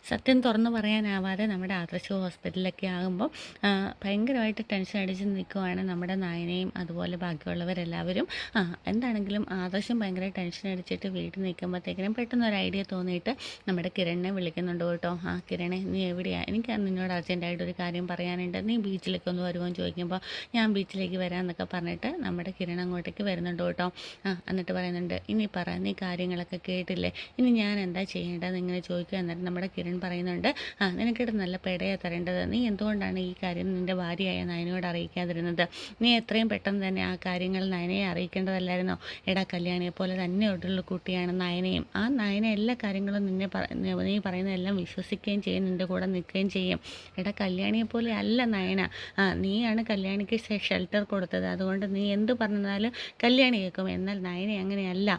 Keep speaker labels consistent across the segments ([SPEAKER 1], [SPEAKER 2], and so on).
[SPEAKER 1] സത്യം തുറന്നു പറയാനാവാതെ നമ്മുടെ ആദർശ ഹോസ്പിറ്റലിലൊക്കെ ആകുമ്പോൾ ഭയങ്കരമായിട്ട് ടെൻഷൻ അടിച്ച് നിൽക്കുവാണ് നമ്മുടെ നായനയും അതുപോലെ ബാക്കിയുള്ളവരെല്ലാവരും. എന്താണെങ്കിലും ആദർശം ഭയങ്കര ടെൻഷൻ അടിച്ചിട്ട് വീട്ടിൽ നിൽക്കുമ്പോഴത്തേക്കിനും പെട്ടെന്ന് ഒരു ഐഡിയ തോന്നിയിട്ട് നമ്മുടെ കിരണിനെ വിളിക്കുന്നുണ്ട് കേട്ടോ. കിരണേ, നീ എവിടെയാണ്? എനിക്ക് നിന്നോട് അർജൻറ്റായിട്ടൊരു കാര്യം പറയാനുണ്ട്. നീ ബീച്ചിലേക്ക് ഒന്ന് വരുമോ എന്ന് ചോദിക്കുമ്പോൾ ഞാൻ ബീച്ചിലേക്ക് വരാമെന്നൊക്കെ പറഞ്ഞിട്ട് നമ്മുടെ കിരൺ അങ്ങോട്ടേക്ക് വരുന്നുണ്ട് കേട്ടോ. എന്നിട്ട് പറയുന്നുണ്ട്, ഇനി പറ, നീ കാര്യങ്ങളൊക്കെ കേട്ടില്ലേ, ഇനി ഞാൻ എന്താ ചെയ്യേണ്ടതെന്ന് ഇങ്ങനെ ചോദിക്കുക. എന്നിട്ട് നമ്മുടെ കിരൺ പറയുന്നുണ്ട്, നിനക്കിട്ട് നല്ല പെടയാണ് തരേണ്ടത്. നീ എന്തുകൊണ്ടാണ് ഈ കാര്യം നിൻ്റെ ഭാര്യയായ നയനയോട് അറിയിക്കാതിരുന്നത്? നീ എത്രയും പെട്ടെന്ന് തന്നെ ആ കാര്യങ്ങൾ നയനയെ അറിയിക്കേണ്ടതല്ലായിരുന്നോ? എടാ, കല്യാണിയെ പോലെ തന്നെയുള്ള കുട്ടിയാണ് നയനയും. ആ നയന എല്ലാ കാര്യങ്ങളും നീ പറയുന്നതെല്ലാം വിശ്വസിക്കുകയും ചെയ്യും, നിൻ്റെ കൂടെ നിൽക്കുകയും ചെയ്യും. എടാ, കല്യാണിയെ പോലെ അല്ല നയന. നീയാണ് കല്യാണിക്ക് ഷെൽട്ടർ കൊടുത്തത്. അതുകൊണ്ട് നീ എന്ത് പറഞ്ഞാലും കല്യാണി കേൾക്കും. എന്നാൽ നയന അങ്ങനെയല്ല.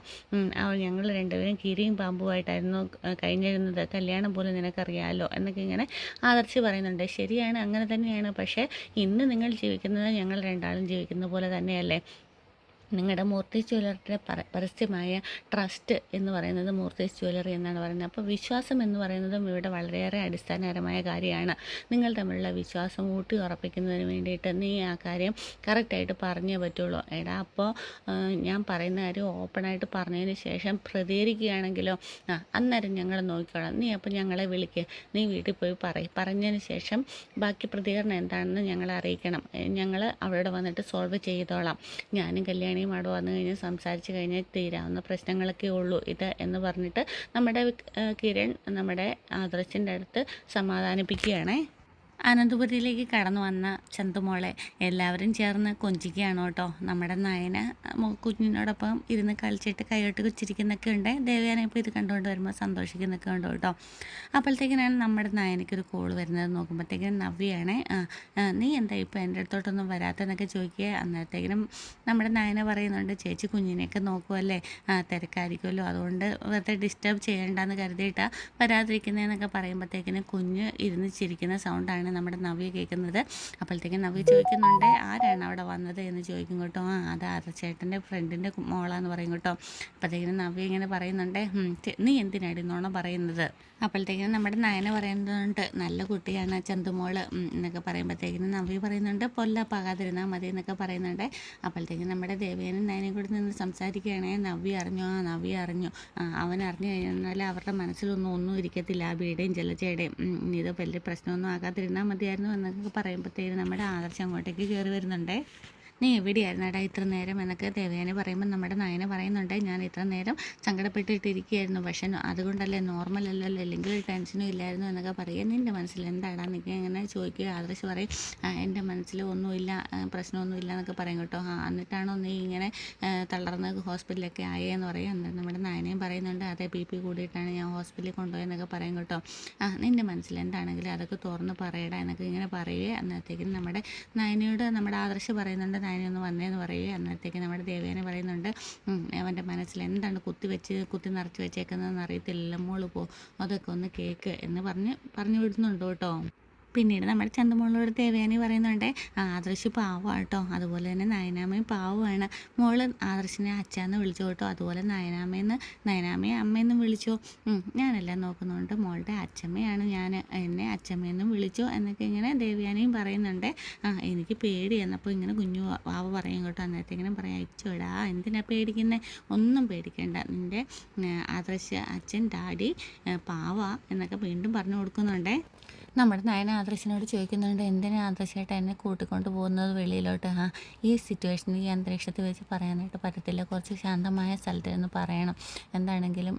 [SPEAKER 1] അവൾ ഞങ്ങൾ രണ്ടുപേരും കീരിയും പാമ്പുമായിട്ടായിരുന്നു കഴിഞ്ഞിരുന്നത്. കല്യാണം പോലും നിനക്കറിയാമല്ലോ എന്നൊക്കെ ഇങ്ങനെ ആദർശ് പറയുന്നുണ്ട്. ശരിയാണ്, അങ്ങനെ തന്നെയാണ്. പക്ഷേ ഇന്ന് നിങ്ങൾ ജീവിക്കുന്നത് ഞങ്ങൾ രണ്ടാളും ജീവിക്കുന്ന പോലെ തന്നെയല്ലേ? നിങ്ങളുടെ മൂർത്തി ജ്വല്ലറിയുടെ പരസ്യമായ ട്രസ്റ്റ് എന്ന് പറയുന്നത് മൂർത്തീസ് ജ്വല്ലറി എന്നാണ് പറയുന്നത്. അപ്പോൾ വിശ്വാസം എന്ന് പറയുന്നതും ഇവിടെ വളരെയേറെ അടിസ്ഥാനപരമായ കാര്യമാണ്. നിങ്ങൾ തമ്മിലുള്ള വിശ്വാസം ഊട്ടി ഉറപ്പിക്കുന്നതിന് വേണ്ടിയിട്ട് നീ ആ കാര്യം കറക്റ്റായിട്ട് പറഞ്ഞേ പറ്റുള്ളൂ. എടാ, അപ്പോൾ ഞാൻ പറയുന്ന കാര്യം ഓപ്പണായിട്ട് പറഞ്ഞതിന് ശേഷം പ്രതികരിക്കുകയാണെങ്കിലോ അന്നേരം ഞങ്ങൾ നോക്കിക്കോളാം. നീ അപ്പോൾ ഞങ്ങളെ വിളിക്കുക, നീ വീട്ടിൽ പോയി പറഞ്ഞതിന് ശേഷം ബാക്കി പ്രതികരണം എന്താണെന്ന് ഞങ്ങളെ അറിയിക്കണം. ഞങ്ങൾ അവിടെ വന്നിട്ട് സോൾവ് ചെയ്തോളാം. ഞാനും കല്യാണിയും അവിടെ വന്നു കഴിഞ്ഞാൽ സംസാരിച്ച് കഴിഞ്ഞാൽ തീരാവുന്ന പ്രശ്നങ്ങളൊക്കെ ഉള്ളൂ ഇത് എന്ന് പറഞ്ഞിട്ട് നമ്മുടെ കിരൺ നമ്മുടെ ആദർശിൻ്റെ അടുത്ത് സമാധാനിപ്പിക്കുകയാണേ. അനന്തപുരിയിലേക്ക് കടന്നു വന്ന ചന്തുമോളെ എല്ലാവരും ചേർന്ന് കൊഞ്ചിക്കുകയാണ് കേട്ടോ. നമ്മുടെ നയന കുഞ്ഞിനോടൊപ്പം ഇരുന്ന് കളിച്ചിട്ട് കൈയോട്ട് കുച്ചിരിക്കുന്നൊക്കെ ഉണ്ട്. ദേവയാന ഇപ്പോൾ ഇത് കണ്ടുകൊണ്ട് വരുമ്പോൾ സന്തോഷിക്കുന്നൊക്കെ ഉണ്ട് കേട്ടോ. അപ്പോഴത്തേക്കിനാണ് നമ്മുടെ നയനയ്ക്കൊരു കോൾ വരുന്നത്. നോക്കുമ്പോഴത്തേക്കിനും നവ്യാണ്. നീ എന്താ ഇപ്പോൾ എൻ്റെ അടുത്തോട്ടൊന്നും വരാത്തെന്നൊക്കെ ചോദിക്കുക. അന്നേരത്തേക്കിനും നമ്മുടെ നയന പറയുന്നുണ്ട്, ചേച്ചി കുഞ്ഞിനെയൊക്കെ നോക്കുമല്ലേ, തിരക്കായിരിക്കുമല്ലോ, അതുകൊണ്ട് വെറുതെ ഡിസ്റ്റർബ് ചെയ്യേണ്ടെന്ന് കരുതിയിട്ടാണ് വരാതിരിക്കുന്നതെന്നൊക്കെ പറയുമ്പോഴത്തേക്കിനും കുഞ്ഞ് ഇരുന്ന് ചിരിക്കുന്ന സൗണ്ടാണ് നമ്മുടെ നവ്യ കേൾക്കുന്നത്. അപ്പോഴത്തേക്കും നവ്യ ചോദിക്കുന്നുണ്ട്, ആരാണ് അവിടെ വന്നത് എന്ന് ചോദിക്കും കേട്ടോ. അത് ആദർശേട്ടൻ്റെ ഫ്രണ്ടിൻ്റെ മോളാന്ന് പറയും കേട്ടോ. അപ്പോഴത്തേക്കിനും നവ്യ ഇങ്ങനെ പറയുന്നുണ്ട്, നീ എന്തിനാടി നോണം പറയുന്നത്? അപ്പോഴത്തേക്കിനും നമ്മുടെ നയന പറയുന്നുണ്ട്, നല്ല കുട്ടിയാണ് ചന്തുമോള് എന്നൊക്കെ പറയുമ്പോഴത്തേക്കിനും നവ്യ പറയുന്നുണ്ട്, പൊല്ലപ്പാകാതിരുന്നാൽ മതി എന്നൊക്കെ പറയുന്നുണ്ട്. അപ്പോഴത്തേക്കും നമ്മുടെ ദേവേനും നയനയും കൂടി നിന്ന് സംസാരിക്കുകയാണെ. നവ്യ അറിഞ്ഞു. അവൻ അറിഞ്ഞു കഴിഞ്ഞാൽ അവരുടെ മനസ്സിലൊന്നും ഇരിക്കത്തില്ല. ആ ബീഡയും ജലജയുടെയും ഇത് വലിയ പ്രശ്നമൊന്നും ആകാതിരുന്നാൽ മതിയായിരുന്നു എന്നൊക്കെ പറയുമ്പോഴത്തേക്കും നമ്മുടെ ആദർശം അങ്ങോട്ടേക്ക് കയറി വരുന്നുണ്ട്. നീ എവിടെയായിരുന്നടാ ഇത്ര നേരം എന്നൊക്കെ ദേവയാനി പറയുമ്പോൾ നമ്മുടെ നയന പറയുന്നുണ്ട്, ഞാൻ ഇത്ര നേരം സങ്കടപ്പെട്ടിട്ടിരിക്കുകയായിരുന്നു. പക്ഷേ അതുകൊണ്ടല്ലേ, നോർമൽ അല്ലല്ലോ, അല്ലെങ്കിൽ ടെൻഷനും ഇല്ലായിരുന്നു എന്നൊക്കെ പറയുക. നിൻ്റെ മനസ്സിൽ എന്താടാ നിൽക്കുക ഇങ്ങനെ ചോദിക്കുക. ആദർശ് പറയും, എൻ്റെ മനസ്സിൽ ഒന്നുമില്ല, പ്രശ്നമൊന്നുമില്ല എന്നൊക്കെ പറയും കേട്ടോ. എന്നിട്ടാണോ നീ ഇങ്ങനെ തളർന്ന് ഹോസ്പിറ്റലൊക്കെ ആയേന്ന് പറയും. എന്നിട്ട് നമ്മുടെ നയനയും പറയുന്നുണ്ട്, അതെ, BP കൂടിയിട്ടാണ് ഞാൻ ഹോസ്പിറ്റലിൽ കൊണ്ടുപോയെന്നൊക്കെ പറയും കേട്ടോ. നിൻ്റെ മനസ്സിൽ എന്താണെങ്കിലും അതൊക്കെ തുറന്ന് പറയടാ എന്നൊക്കെ ഇങ്ങനെ പറയുക. അന്നത്തേക്കും നമ്മുടെ നയനയോട് നമ്മുടെ ആദർശ് പറയുന്നുണ്ട്, നയനൊന്ന് വന്നേന്ന് പറയുക. അന്നത്തേക്ക് നമ്മുടെ ദേവേനെ പറയുന്നുണ്ട്, അവൻ്റെ മനസ്സിൽ എന്താണ് കുത്തി നിറച്ച് വെച്ചേക്കുന്നതെന്ന് അറിയത്തില്ലല്ലോ, മോള് അതൊക്കെ ഒന്ന് കേൾക്ക് എന്ന് പറഞ്ഞു വിടുന്നുണ്ട് കേട്ടോ. പിന്നീട് നമ്മുടെ ചന്തുമോളോട് ദേവയാനി പറയുന്നുണ്ട്, ആദർശ് പാവമാണ് കേട്ടോ, അതുപോലെ തന്നെ നയനാമ്മയും പാവമാണ്. മോള് ആദർശിനെ അച്ഛന്ന് വിളിച്ചു കേട്ടോ, അതുപോലെ നയനാമ്മയെ അമ്മയെന്നും വിളിച്ചോ. ഞാനെല്ലാം നോക്കുന്നുണ്ട്, മോളുടെ അച്ഛമ്മയാണ് ഞാൻ, എന്നെ അച്ഛമ്മയെന്നും വിളിച്ചോ എന്നൊക്കെ ഇങ്ങനെ ദേവയാനിയും പറയുന്നുണ്ട്. എനിക്ക് പേടി എന്നപ്പോൾ ഇങ്ങനെ കുഞ്ഞു പാവ പറയും കേട്ടോ. അന്നേരത്തേക്കിനും പറയാം, ഇച്ചോടാ എന്തിനാ പേടിക്കുന്നത്, ഒന്നും പേടിക്കേണ്ട, നിൻ്റെ ആദർശ അച്ഛൻ ഡാഡി പാവ എന്നൊക്കെ വീണ്ടും പറഞ്ഞു കൊടുക്കുന്നുണ്ട്. നമ്മുടെ നയന ആദർശിനോട് ചോദിക്കുന്നുണ്ട്, എന്തിനാ ആദർശമായിട്ട് എന്നെ കൂട്ടിക്കൊണ്ട് പോകുന്നത് വെളിയിലോട്ട്? ഈ സിറ്റുവേഷനിൽ ഈ അന്തരീക്ഷത്തിൽ വെച്ച് പറയാനായിട്ട് പറ്റത്തില്ല, കുറച്ച് ശാന്തമായ സ്ഥലത്ത് നിന്ന് പറയണം. എന്താണെങ്കിലും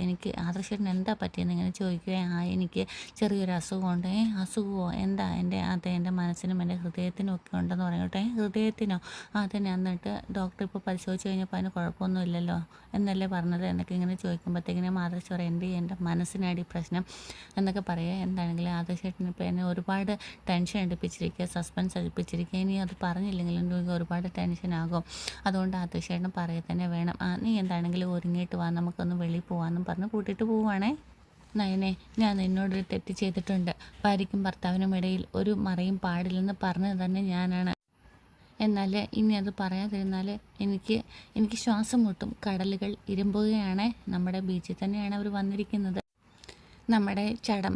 [SPEAKER 1] എനിക്ക് ആദർശത്തിന് എന്താ പറ്റിയെന്ന് ഇങ്ങനെ ചോദിക്കുകയും, എനിക്ക് ചെറിയൊരു അസുഖമുണ്ട്. അസുഖമോ എന്താ? എൻ്റെ മനസ്സിനും എൻ്റെ ഹൃദയത്തിനും ഒക്കെ ഉണ്ടെന്ന് പറയട്ടെ. ഹൃദയത്തിനോ? അതന്നെ. എന്നിട്ട് ഡോക്ടർ ഇപ്പോൾ പരിശോധിച്ച് കഴിഞ്ഞപ്പോൾ അതിന് കുഴപ്പമൊന്നുമില്ലല്ലോ എന്നല്ലേ പറഞ്ഞത് എന്നൊക്കെ ഇങ്ങനെ ചോദിക്കുമ്പോഴത്തേക്കിനും ആദർശ് പറയും, എൻ്റെ മനസ്സിനാടി പ്രശ്നം എന്നൊക്കെ പറയുക. എന്താണെങ്കിലും ആദർശേട്ടന് ഇപ്പോൾ എന്നെ ഒരുപാട് ടെൻഷൻ എടുപ്പിച്ചിരിക്കുക, സസ്പെൻസ് എടുപ്പിച്ചിരിക്കുക. ഇനി അത് പറഞ്ഞില്ലെങ്കിൽ എനിക്ക് ഒരുപാട് ടെൻഷനാകും. അതുകൊണ്ട് ആദർശേട്ടൻ പറയുക തന്നെ വേണം. നീ എന്താണെങ്കിലും ഒരുങ്ങിയിട്ട് വാ, നമുക്കൊന്ന് വെളിയിൽ പോകാമെന്നും പറഞ്ഞ് കൂട്ടിയിട്ട് പോവുകയാണേ. നയനെ, ഞാൻ നിന്നോടൊരു തെറ്റ് ചെയ്തിട്ടുണ്ട്. ഭാര്യയ്ക്കും ഭർത്താവിനും ഇടയിൽ ഒരു മറയും പാടില്ലെന്ന് പറഞ്ഞത് തന്നെ ഞാനാണ്. എന്നാൽ ഇനി അത് പറയാതിരുന്നാൽ എനിക്ക് ശ്വാസം മുട്ടും. കടലുകൾ ഇരുമ്പുകയാണ്. നമ്മുടെ ബീച്ചിൽ തന്നെയാണ് അവർ വന്നിരിക്കുന്നത്. നമ്മുടെ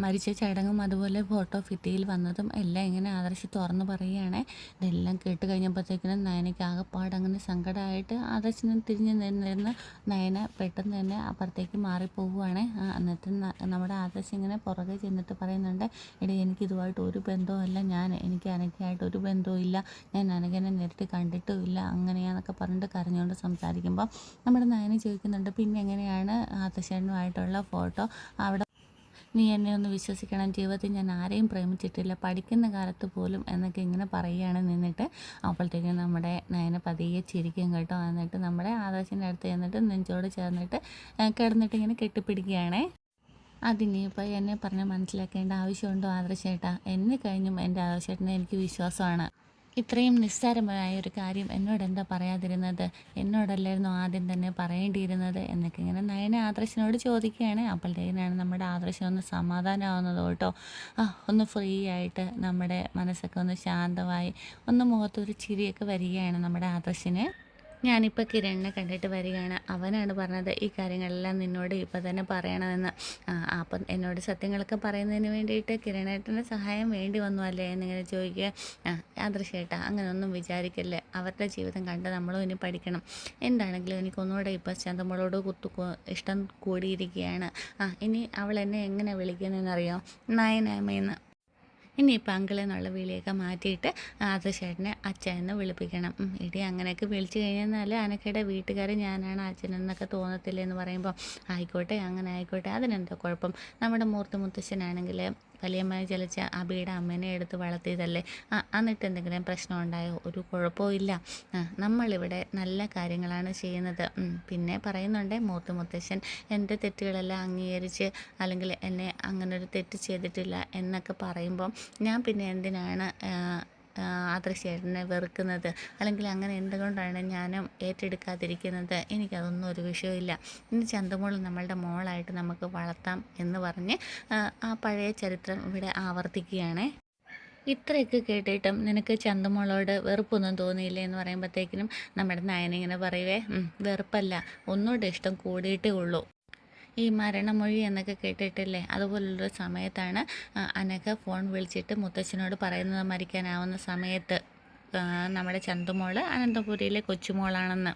[SPEAKER 1] മരിച്ച ചടങ്ങും അതുപോലെ ഫോട്ടോ ഭിത്തിയിൽ വന്നതും എല്ലാം ഇങ്ങനെ ആദർശ് തുറന്ന് പറയുകയാണെ. ഇതെല്ലാം കേട്ട് കഴിഞ്ഞപ്പോഴത്തേക്കിനും നയനയ്ക്ക് ആകെപ്പാടെ അങ്ങനെ സങ്കടമായിട്ട് ആദർശിനെ തിരിഞ്ഞ് നിന്നിരുന്ന നയന പെട്ടെന്ന് തന്നെ അപ്പുറത്തേക്ക് മാറിപ്പോവുകയാണ്. എന്നിട്ട് നമ്മുടെ ആദർശ് ഇങ്ങനെ പുറകെ ചെന്നിട്ട് പറയുന്നുണ്ട്, എടീ എനിക്കിതുമായിട്ട് ഒരു ബന്ധവുമല്ല, എനിക്ക് അനഘയായിട്ട് ഒരു ബന്ധവും ഇല്ല, ഞാൻ അനഘനെ നേരിട്ട് കണ്ടിട്ടും ഇല്ല, അങ്ങനെയാന്നൊക്കെ പറഞ്ഞിട്ട് കരഞ്ഞുകൊണ്ട് സംസാരിക്കുമ്പോൾ നമ്മുടെ നയന ചോദിക്കുന്നുണ്ട്, പിന്നെ എങ്ങനെയാണ് ആദർശനുമായിട്ടുള്ള ഫോട്ടോ അവിടെ? നീ എന്നെ ഒന്ന് വിശ്വസിക്കണം, ജീവിതത്തിൽ ഞാൻ ആരെയും പ്രേമിച്ചിട്ടില്ല, പഠിക്കുന്ന കാലത്ത് പോലും എന്നൊക്കെ ഇങ്ങനെ പറയുകയാണ് നിന്നിട്ട്. അപ്പോഴത്തേക്കും നമ്മുടെ നയന പതിയെ ചിരിക്കും കേട്ടോ. എന്നിട്ട് നമ്മുടെ ആദർശിൻ്റെ അടുത്ത് ചെന്നിട്ട് നെഞ്ചോട് ചേർന്നിട്ട് കിടന്നിട്ട് ഇങ്ങനെ കെട്ടിപ്പിടിക്കുകയാണേ. അതിനിപ്പോൾ എന്നെ പറഞ്ഞ് മനസ്സിലാക്കേണ്ട ആവശ്യമുണ്ടോ ആദർശേട്ടാ? എന്നെ കഴിഞ്ഞും എൻ്റെ ആദർശേട്ടനെ എനിക്ക് വിശ്വാസമാണ്. ഇത്രയും നിസ്സാരമായ ഒരു കാര്യം എന്നോട് എന്താ പറയാതിരുന്നത്? എന്നോടല്ലായിരുന്നു ആദ്യം തന്നെ പറയേണ്ടിയിരുന്നത് എന്നൊക്കെ ഇങ്ങനെ നയന ആദർശിനോട് ചോദിക്കുകയാണ്. അപ്പോഴത്തേക്കിനാണ് നമ്മുടെ ആദർശം ഒന്ന് സമാധാനമാവുന്നത് കേട്ടോ. ഒന്ന് ഫ്രീ ആയിട്ട് നമ്മുടെ മനസ്സൊക്കെ ഒന്ന് ശാന്തമായി ഒന്ന് മുഖത്തൊരു ചിരിയൊക്കെ വരികയാണ് നമ്മുടെ ആദർശിന്. ഞാനിപ്പോൾ കിരണിനെ കണ്ടിട്ട് വരികയാണ്. അവനാണ് പറഞ്ഞത് ഈ കാര്യങ്ങളെല്ലാം നിന്നോട് ഇപ്പം തന്നെ പറയണമെന്ന്. അപ്പം എന്നോട് സത്യങ്ങളൊക്കെ പറയുന്നതിന് വേണ്ടിയിട്ട് കിരണേട്ടൻ്റെ സഹായം വേണ്ടി വന്നു അല്ലേ എന്നിങ്ങനെ ചോദിക്കുക. ആദർശേട്ടാ അങ്ങനെയൊന്നും വിചാരിക്കല്ലേ, അവരുടെ ജീവിതം കണ്ട് നമ്മളും ഇനി പഠിക്കണം. എന്താണെങ്കിലും എനിക്കൊന്നുകൂടെ ഇപ്പോൾ ചന്തമ്മളോട് ഇഷ്ടം കൂടിയിരിക്കുകയാണ്. ഇനി അവൾ എന്നെ എങ്ങനെ വിളിക്കുന്നതെന്നറിയോ? നയനമ്മയെന്ന്. ഇനിയിപ്പോൾ അങ്കിളെന്നുള്ള വിളിയൊക്കെ മാറ്റിയിട്ട് ആദർശേട്ടനെ അച്ഛൻ എന്ന് വിളിപ്പിക്കണം. ഇടി അങ്ങനെയൊക്കെ വിളിച്ചു കഴിഞ്ഞാൽ അനക്കയുടെ വീട്ടുകാർ ഞാനാണ് അച്ഛനെന്നൊക്കെ തോന്നത്തില്ലേ എന്ന് പറയുമ്പോൾ ആയിക്കോട്ടെ, അങ്ങനെ ആയിക്കോട്ടെ, അതിനെന്താ കുഴപ്പം. നമ്മുടെ മൂർത്തി മുത്തശ്ശനാണെങ്കിൽ വലിയമ്മയെ ചലിച്ച അബിയുടെ അമ്മേനെ എടുത്ത് വളർത്തിയതല്ലേ. എന്നിട്ട് എന്തെങ്കിലും പ്രശ്നം ഉണ്ടായോ? ഒരു കുഴപ്പവും ഇല്ല. നമ്മളിവിടെ നല്ല കാര്യങ്ങളാണ് ചെയ്യുന്നത്. പിന്നെ പറയുന്നുണ്ട് മൂർത്തി മുത്തശ്ശൻ എൻ്റെ തെറ്റുകളെല്ലാം അംഗീകരിച്ച് അല്ലെങ്കിൽ എന്നെ അങ്ങനൊരു തെറ്റ് ചെയ്തിട്ടില്ല എന്നൊക്കെ പറയുമ്പം ഞാൻ പിന്നെ എന്തിനാണ് ആദർശേട്ടനെ വെറുക്കുന്നത്? അല്ലെങ്കിൽ അങ്ങനെ എന്തുകൊണ്ടാണ് ഞാനും ഏറ്റെടുക്കാതിരിക്കുന്നത്? എനിക്കതൊന്നും ഒരു വിഷയമില്ല. ഇനി ചന്തമോൾ നമ്മളുടെ മോളായിട്ട് നമുക്ക് വളർത്താം എന്ന് പറഞ്ഞ് ആ പഴയ ചരിത്രം ഇവിടെ ആവർത്തിക്കുകയാണ്. ഇത്രയൊക്കെ കേട്ടിട്ടും നിനക്ക് ചന്തമോളോട് വെറുപ്പൊന്നും തോന്നിയില്ലേ എന്ന് പറയുമ്പോഴത്തേക്കിനും നമ്മുടെ നയന ഇങ്ങനെ പറയുവേ, വെറുപ്പല്ല, ഒന്നുകൂടെ ഇഷ്ടം കൂടിയിട്ടേ ഉള്ളൂ. ഈ മരണമൊഴി എന്നൊക്കെ കേട്ടിട്ടില്ലേ, അതുപോലുള്ളൊരു സമയത്താണ് അനഘ ഫോൺ വിളിച്ചിട്ട് മുത്തച്ഛനോട് പറയുന്നത് മരിക്കാനാവുന്ന സമയത്ത് നമ്മുടെ ചന്തുമോള് അനന്തപുരിയിലെ കൊച്ചുമോളാണെന്ന്.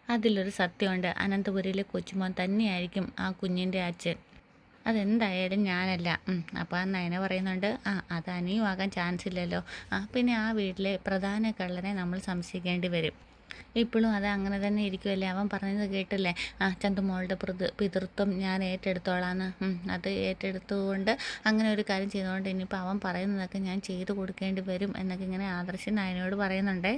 [SPEAKER 1] അതിലൊരു സത്യമുണ്ട്, അനന്തപുരിയിലെ കൊച്ചുമോൻ തന്നെയായിരിക്കും ആ കുഞ്ഞിൻ്റെ അച്ഛൻ. അതെന്തായാലും ഞാനല്ല. അപ്പോൾ ആ നയന പറയുന്നുണ്ട്, അത് അനിയും ആകാൻ ചാൻസ് ഇല്ലല്ലോ. പിന്നെ ആ വീട്ടിലെ പ്രധാന കള്ളനെ നമ്മൾ സംശയിക്കേണ്ടി വരും. ഇപ്പോഴും അത് അങ്ങനെ തന്നെ ഇരിക്കുമല്ലേ? അവൻ പറഞ്ഞത് കേട്ടില്ലേ, ചന്തുമോളുടെ പിതൃത്വം ഞാൻ ഏറ്റെടുത്തോളാന്ന്. അത് ഏറ്റെടുത്തുകൊണ്ട് അങ്ങനെ ഒരു കാര്യം ചെയ്തുകൊണ്ട് ഇനിയിപ്പോൾ അവൻ പറയുന്നതൊക്കെ ഞാൻ ചെയ്തു കൊടുക്കേണ്ടി വരും എന്നൊക്കെ ഇങ്ങനെ ആദർശൻ നയനയോട് പറയുന്നുണ്ടേ.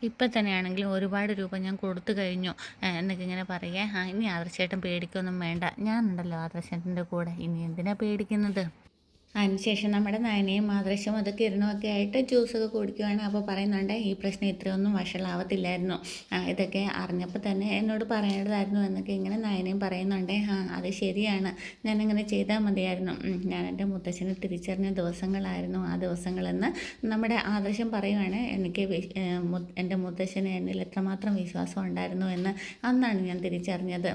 [SPEAKER 1] ഇപ്പം തന്നെയാണെങ്കിലും ഒരുപാട് രൂപ ഞാൻ കൊടുത്തു കഴിഞ്ഞു എന്നൊക്കെ ഇങ്ങനെ പറയുക. ഇനി ആദർശേട്ടൻ പേടിക്കൊന്നും വേണ്ട, ഞാനുണ്ടല്ലോ ആദർശേട്ടൻ്റെ കൂടെ, ഇനി എന്തിനാ പേടിക്കുന്നത്? അതിനുശേഷം നമ്മുടെ നയനയും ആദർശവും അത് കിരണമൊക്കെ ആയിട്ട് ജ്യൂസൊക്കെ കുടിക്കുകയാണ്. അപ്പോൾ പറയുന്നുണ്ട്, ഈ പ്രശ്നം ഇത്രയൊന്നും വഷളാവത്തില്ലായിരുന്നു, ഇതൊക്കെ അറിഞ്ഞപ്പോൾ തന്നെ എന്നോട് പറയേണ്ടതായിരുന്നു എന്നൊക്കെ ഇങ്ങനെ നയനയും പറയുന്നുണ്ട്. അത് ശരിയാണ്, ഞാനങ്ങനെ ചെയ്താൽ മതിയായിരുന്നു. ഞാൻ എൻ്റെ മുത്തശ്ശനെ തിരിച്ചറിഞ്ഞ ദിവസങ്ങളായിരുന്നു ആ ദിവസങ്ങളെന്ന് നമ്മുടെ ആദർശം പറയുവാണ്. എനിക്ക് എൻ്റെ മുത്തശ്ശന് എന്നിൽ എത്രമാത്രം വിശ്വാസം ഉണ്ടായിരുന്നു എന്ന് അന്നാണ് ഞാൻ തിരിച്ചറിഞ്ഞത്.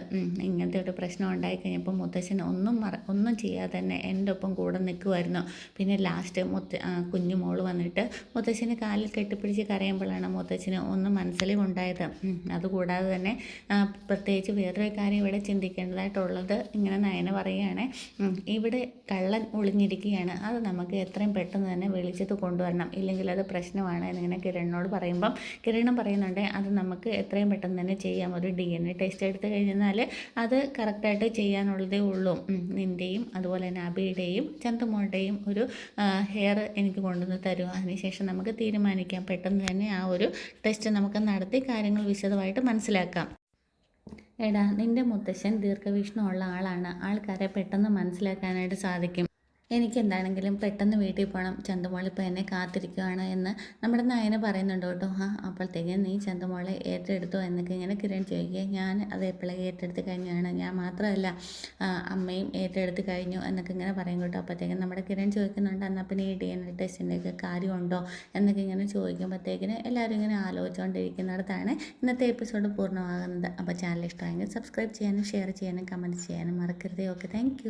[SPEAKER 1] ഇങ്ങനത്തെ ഒരു പ്രശ്നം ഉണ്ടായിക്കഴിഞ്ഞപ്പോൾ മുത്തശ്ശൻ ഒന്നും ചെയ്യാതെ തന്നെ എൻ്റെ ഒപ്പം കൂടെ നിൽക്കുമായിരുന്നു. പിന്നെ ലാസ്റ്റ് കുഞ്ഞു മോള് വന്നിട്ട് മുത്തശ്ശന് കാലിൽ കെട്ടിപ്പിടിച്ച് കരയുമ്പോഴാണ് മുത്തശ്ശന് ഒന്ന് മനസ്സിലുണ്ടായത്. അതുകൂടാതെ തന്നെ പ്രത്യേകിച്ച് വേറൊരു കാര്യം ഇവിടെ ചിന്തിക്കേണ്ടതായിട്ടുള്ളത് ഇങ്ങനെ നയന പറയുകയാണ്, ഇവിടെ കള്ളൻ ഒളിഞ്ഞിരിക്കുകയാണ്, അത് നമുക്ക് എത്രയും പെട്ടെന്ന് തന്നെ വെളിച്ചത്ത് കൊണ്ടുവരണം, ഇല്ലെങ്കിൽ അത് പ്രശ്നമാണ് എന്നിങ്ങനെ കിരണിനോട് പറയുമ്പം കിരണം പറയുന്നുണ്ട്, അത് നമുക്ക് എത്രയും പെട്ടെന്ന് തന്നെ ചെയ്യാം. ഒരു DNA ടെസ്റ്റ് എടുത്ത് കഴിഞ്ഞാൽ അത് കറക്റ്റായിട്ട് ചെയ്യാനുള്ളതേ ഉള്ളൂ. നിൻ്റെയും അതുപോലെ തന്നെ അബിയുടെയും ചന്തമോളുടെയും ഒരു ഹെയർ എനിക്ക് കൊണ്ടുവന്ന് തരുമോ? അതിനുശേഷം നമുക്ക് തീരുമാനിക്കാം. പെട്ടെന്ന് തന്നെ ആ ഒരു ടെസ്റ്റ് നമുക്ക് നടത്തി കാര്യങ്ങൾ വിശദമായിട്ട് മനസ്സിലാക്കാം. എടാ, നിൻ്റെ മുത്തശ്ശൻ ദീർഘവീക്ഷണമുള്ള ആളാണ്, ആൾക്കാരെ പെട്ടെന്ന് മനസ്സിലാക്കാനായിട്ട് സാധിക്കും. എനിക്കെന്താണെങ്കിലും പെട്ടെന്ന് വീട്ടിൽ പോകണം, ചന്തമോളിപ്പോൾ എന്നെ കാത്തിരിക്കുകയാണ് എന്ന് നമ്മുടെ നയന പറയുന്നുണ്ട് കേട്ടോ. അപ്പോഴത്തേക്കും നീ ചന്തമോളെ ഏറ്റെടുത്തോ എന്നൊക്കെ ഇങ്ങനെ കിരൺ ചോദിക്കുക. ഞാൻ അത് എപ്പോഴും ഏറ്റെടുത്ത് കഴിഞ്ഞാണ്, ഞാൻ മാത്രമല്ല അമ്മയും ഏറ്റെടുത്ത് കഴിഞ്ഞു എന്നൊക്കെ ഇങ്ങനെ പറയും കേട്ടോ. അപ്പോഴത്തേക്കും നമ്മുടെ കിരൺ ചോദിക്കുന്നുണ്ട്, എന്നാൽ പിന്നെ ഈ DNA ടെസ്റ്റിൻ്റെയൊക്കെ കാര്യമുണ്ടോ എന്നൊക്കെ ഇങ്ങനെ ചോദിക്കുമ്പോഴത്തേക്കിന് എല്ലാവരും ഇങ്ങനെ ആലോചിച്ചുകൊണ്ടിരിക്കുന്നിടത്താണ് ഇന്നത്തെ എപ്പിസോഡ് പൂർണ്ണമാകുന്നത്. അപ്പോൾ ചാനൽ ഇഷ്ടമായെങ്കിൽ സബ്സ്ക്രൈബ് ചെയ്യാനും ഷെയർ ചെയ്യാനും കമൻറ്റ് ചെയ്യാനും മറക്കരുത്. Okay, thank